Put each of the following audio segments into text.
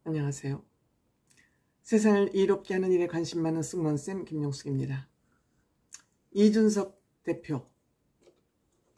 안녕하세요. 세상을 이롭게 하는 일에 관심 많은 승무원쌤 김용숙입니다. 이준석 대표,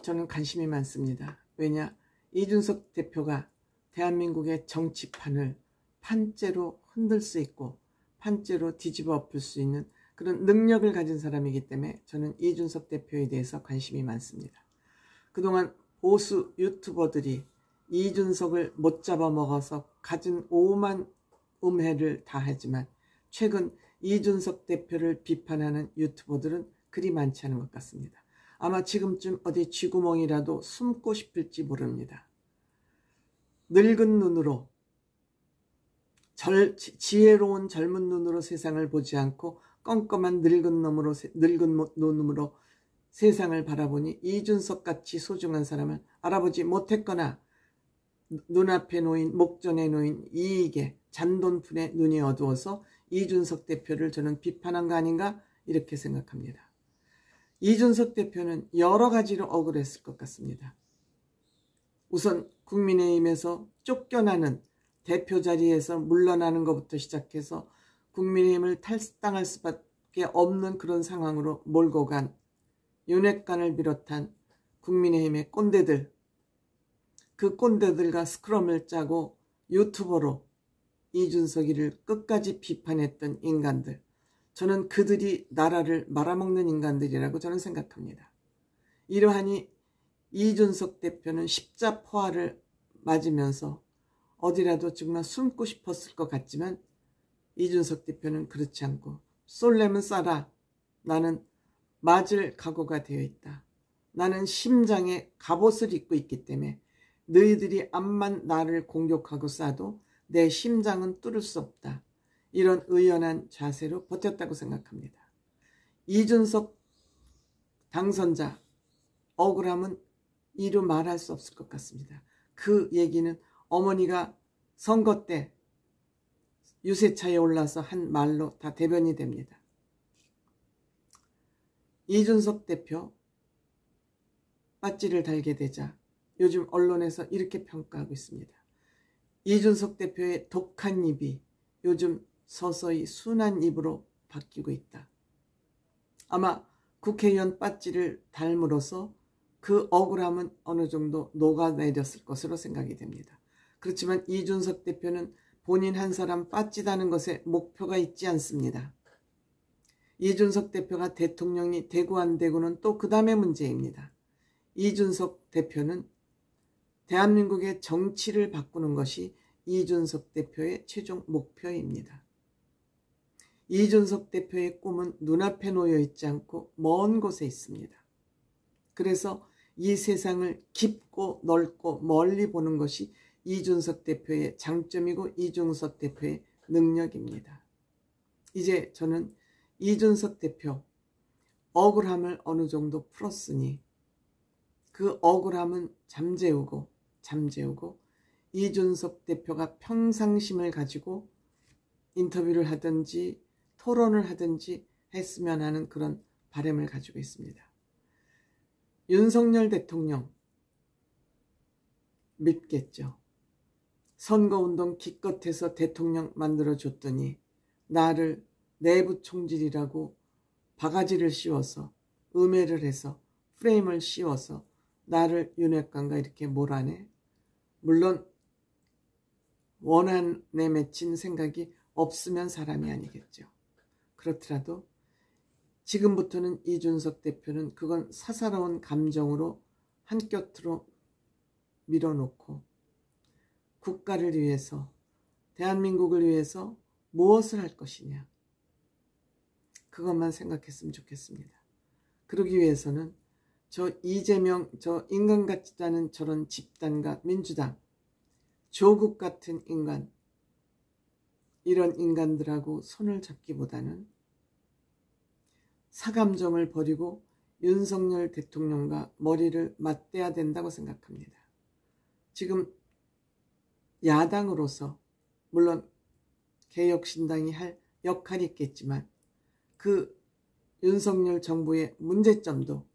저는 관심이 많습니다. 왜냐? 이준석 대표가 대한민국의 정치판을 판째로 흔들 수 있고 판째로 뒤집어 엎을 수 있는 그런 능력을 가진 사람이기 때문에 저는 이준석 대표에 대해서 관심이 많습니다. 그동안 보수 유튜버들이 이준석을 못 잡아먹어서 가진 오만 음해를 다 하지만 최근 이준석 대표를 비판하는 유튜버들은 그리 많지 않은 것 같습니다. 아마 지금쯤 어디 쥐구멍이라도 숨고 싶을지 모릅니다. 늙은 눈으로, 지혜로운 젊은 눈으로 세상을 보지 않고 껌껌한 늙은 눈으로 세상을 바라보니 이준석같이 소중한 사람을 알아보지 못했거나 눈앞에 놓인, 목전에 놓인 이익에 잔돈풀에 눈이 어두워서 이준석 대표를 저는 비판한 거 아닌가 이렇게 생각합니다. 이준석 대표는 여러 가지로 억울했을 것 같습니다. 우선 국민의힘에서 쫓겨나는 대표 자리에서 물러나는 것부터 시작해서 국민의힘을 탈당할 수밖에 없는 그런 상황으로 몰고 간 윤핵관을 비롯한 국민의힘의 꼰대들, 그 꼰대들과 스크럼을 짜고 유튜버로 이준석이를 끝까지 비판했던 인간들, 저는 그들이 나라를 말아먹는 인간들이라고 저는 생각합니다. 이러하니 이준석 대표는 십자포화를 맞으면서 어디라도 정말 숨고 싶었을 것 같지만 이준석 대표는 그렇지 않고 쏠려면 쏴라. 나는 맞을 각오가 되어 있다. 나는 심장에 갑옷을 입고 있기 때문에 너희들이 암만 나를 공격하고 쏴도 내 심장은 뚫을 수 없다. 이런 의연한 자세로 버텼다고 생각합니다. 이준석 당선자 억울함은 이루 말할 수 없을 것 같습니다. 그 얘기는 어머니가 선거 때 유세차에 올라서 한 말로 다 대변이 됩니다. 이준석 대표 빠찌를 달게 되자 요즘 언론에서 이렇게 평가하고 있습니다. 이준석 대표의 독한 입이 요즘 서서히 순한 입으로 바뀌고 있다. 아마 국회의원 빠찌를 닮으로써 그 억울함은 어느 정도 녹아내렸을 것으로 생각이 됩니다. 그렇지만 이준석 대표는 본인 한 사람 빠찌다는 것에 목표가 있지 않습니다. 이준석 대표가 대통령이 되고 안 되고는 또 그 다음의 문제입니다. 이준석 대표는 대한민국의 정치를 바꾸는 것이 이준석 대표의 최종 목표입니다. 이준석 대표의 꿈은 눈앞에 놓여 있지 않고 먼 곳에 있습니다. 그래서 이 세상을 깊고 넓고 멀리 보는 것이 이준석 대표의 장점이고 이준석 대표의 능력입니다. 이제 저는 이준석 대표 억울함을 어느 정도 풀었으니 그 억울함은 잠재우고 이준석 대표가 평상심을 가지고 인터뷰를 하든지 토론을 하든지 했으면 하는 그런 바람을 가지고 있습니다. 윤석열 대통령 믿겠죠. 선거운동 기껏해서 대통령 만들어줬더니 나를 내부 총질이라고 바가지를 씌워서 음해를 해서 프레임을 씌워서 나를 윤핵관과 이렇게 몰아내. 물론 원한에 맺힌 생각이 없으면 사람이 아니겠죠. 그렇더라도 지금부터는 이준석 대표는 그건 사사로운 감정으로 한곁으로 밀어놓고 국가를 위해서 대한민국을 위해서 무엇을 할 것이냐 그것만 생각했으면 좋겠습니다. 그러기 위해서는 저 이재명, 저 인간 같지 않은 저런 집단과 민주당, 조국 같은 인간, 이런 인간들하고 손을 잡기보다는 사감정을 버리고 윤석열 대통령과 머리를 맞대야 된다고 생각합니다. 지금 야당으로서 물론 개혁신당이 할 역할이 있겠지만 그 윤석열 정부의 문제점도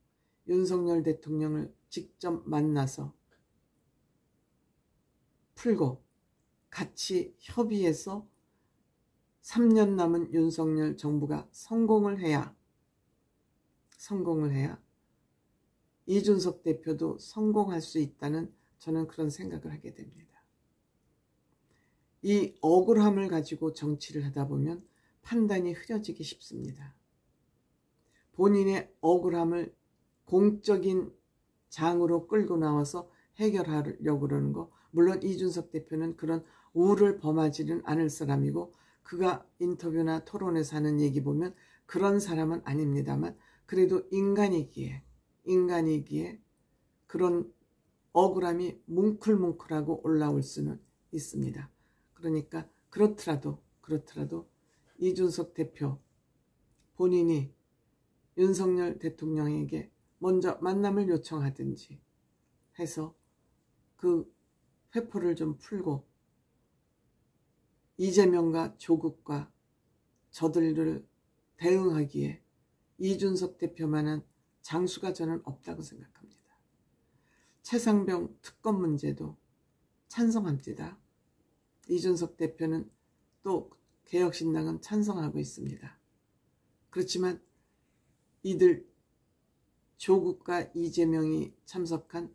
윤석열 대통령을 직접 만나서 풀고 같이 협의해서 3년 남은 윤석열 정부가 성공을 해야 이준석 대표도 성공할 수 있다는 저는 그런 생각을 하게 됩니다. 이 억울함을 가지고 정치를 하다 보면 판단이 흐려지기 쉽습니다. 본인의 억울함을 공적인 장으로 끌고 나와서 해결하려고 그러는 거, 물론 이준석 대표는 그런 우를 범하지는 않을 사람이고 그가 인터뷰나 토론에서 하는 얘기 보면 그런 사람은 아닙니다만 그래도 인간이기에 그런 억울함이 뭉클뭉클하고 올라올 수는 있습니다. 그러니까 그렇더라도 이준석 대표 본인이 윤석열 대통령에게 먼저 만남을 요청하든지 해서 그 회포를 좀 풀고 이재명과 조국과 저들을 대응하기에 이준석 대표만한 장수가 저는 없다고 생각합니다. 최상병 특검 문제도 찬성합니다. 이준석 대표는 또 개혁신당은 찬성하고 있습니다. 그렇지만 이들 조국과 이재명이 참석한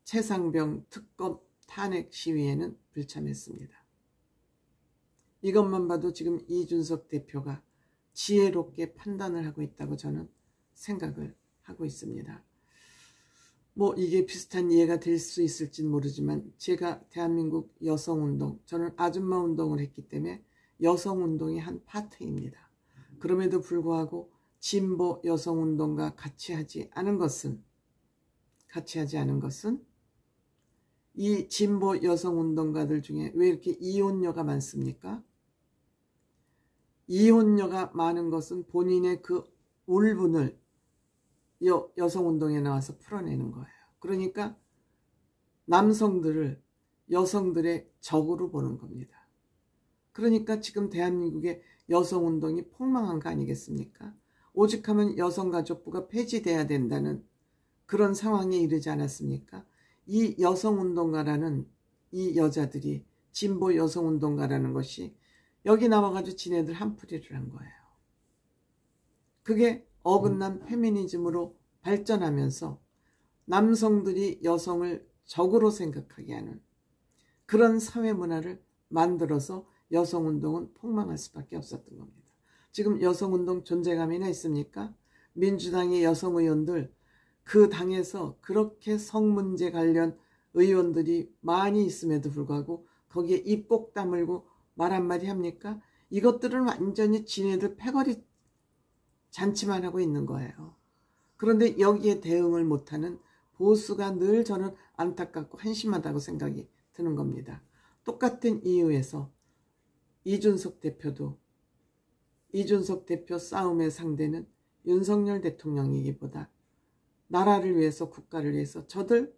최상병 특검 탄핵 시위에는 불참했습니다. 이것만 봐도 지금 이준석 대표가 지혜롭게 판단을 하고 있다고 저는 생각을 하고 있습니다. 뭐 이게 비슷한 이해가 될 수 있을지는 모르지만 제가 대한민국 여성운동, 저는 아줌마 운동을 했기 때문에 여성운동의 한 파트입니다. 그럼에도 불구하고 진보 여성운동과 같이 하지 않은 것은 이 진보 여성운동가들 중에 왜 이렇게 이혼녀가 많습니까? 이혼녀가 많은 것은 본인의 그 울분을 여성운동에 나와서 풀어내는 거예요. 그러니까 남성들을 여성들의 적으로 보는 겁니다. 그러니까 지금 대한민국의 여성운동이 폭망한 거 아니겠습니까? 오직하면 여성가족부가 폐지돼야 된다는 그런 상황에 이르지 않았습니까? 이 여성운동가라는 이 여자들이 진보 여성운동가라는 것이 여기 나와가지고 지네들 한풀이를 한 거예요. 그게 어긋난 페미니즘으로 발전하면서 남성들이 여성을 적으로 생각하게 하는 그런 사회 문화를 만들어서 여성운동은 폭망할 수밖에 없었던 겁니다. 지금 여성운동 존재감이나 있습니까? 민주당의 여성 의원들, 그 당에서 그렇게 성문제 관련 의원들이 많이 있음에도 불구하고 거기에 입 꼭 다물고 말 한마디 합니까? 이것들은 완전히 지네들 패거리 잔치만 하고 있는 거예요. 그런데 여기에 대응을 못하는 보수가 늘 저는 안타깝고 한심하다고 생각이 드는 겁니다. 똑같은 이유에서 이준석 대표 싸움의 상대는 윤석열 대통령이기보다 나라를 위해서 국가를 위해서 저들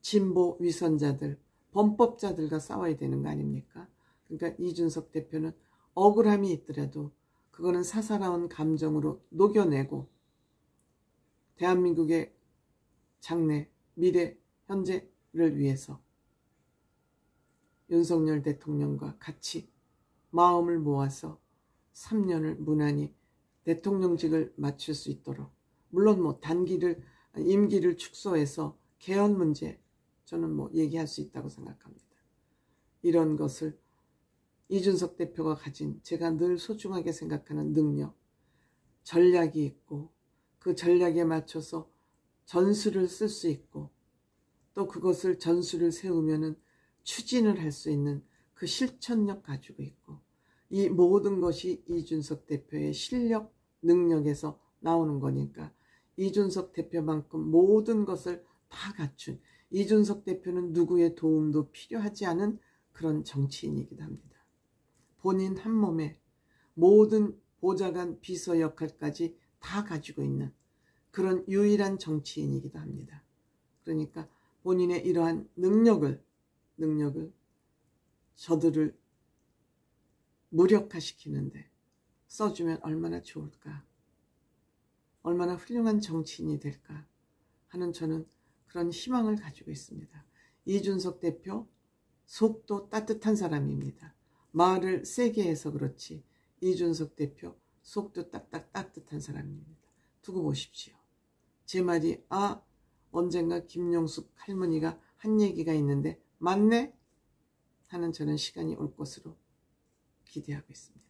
진보 위선자들 범법자들과 싸워야 되는 거 아닙니까? 그러니까 이준석 대표는 억울함이 있더라도 그거는 사사로운 감정으로 녹여내고 대한민국의 장래, 미래, 현재를 위해서 윤석열 대통령과 같이 마음을 모아서 3년을 무난히 대통령직을 마칠 수 있도록, 물론 뭐 임기를 축소해서 개헌 문제 저는 뭐 얘기할 수 있다고 생각합니다. 이런 것을 이준석 대표가 가진 제가 늘 소중하게 생각하는 능력, 전략이 있고 그 전략에 맞춰서 전술을 쓸 수 있고 또 그것을 전술을 세우면은 추진을 할 수 있는 그 실천력 가지고 있고 이 모든 것이 이준석 대표의 실력, 능력에서 나오는 거니까 이준석 대표만큼 모든 것을 다 갖춘 이준석 대표는 누구의 도움도 필요하지 않은 그런 정치인이기도 합니다. 본인 한 몸에 모든 보좌관 비서 역할까지 다 가지고 있는 그런 유일한 정치인이기도 합니다. 그러니까 본인의 이러한 능력을 저들을 무력화시키는데 써주면 얼마나 좋을까, 얼마나 훌륭한 정치인이 될까 하는 저는 그런 희망을 가지고 있습니다. 이준석 대표 속도 따뜻한 사람입니다. 말을 세게 해서 그렇지 이준석 대표 속도 딱딱 따뜻한 사람입니다. 두고 보십시오. 제 말이 언젠가 김용숙 할머니가 한 얘기가 있는데 맞네? 하는 저는 시간이 올 것으로 기대하고 있습니다.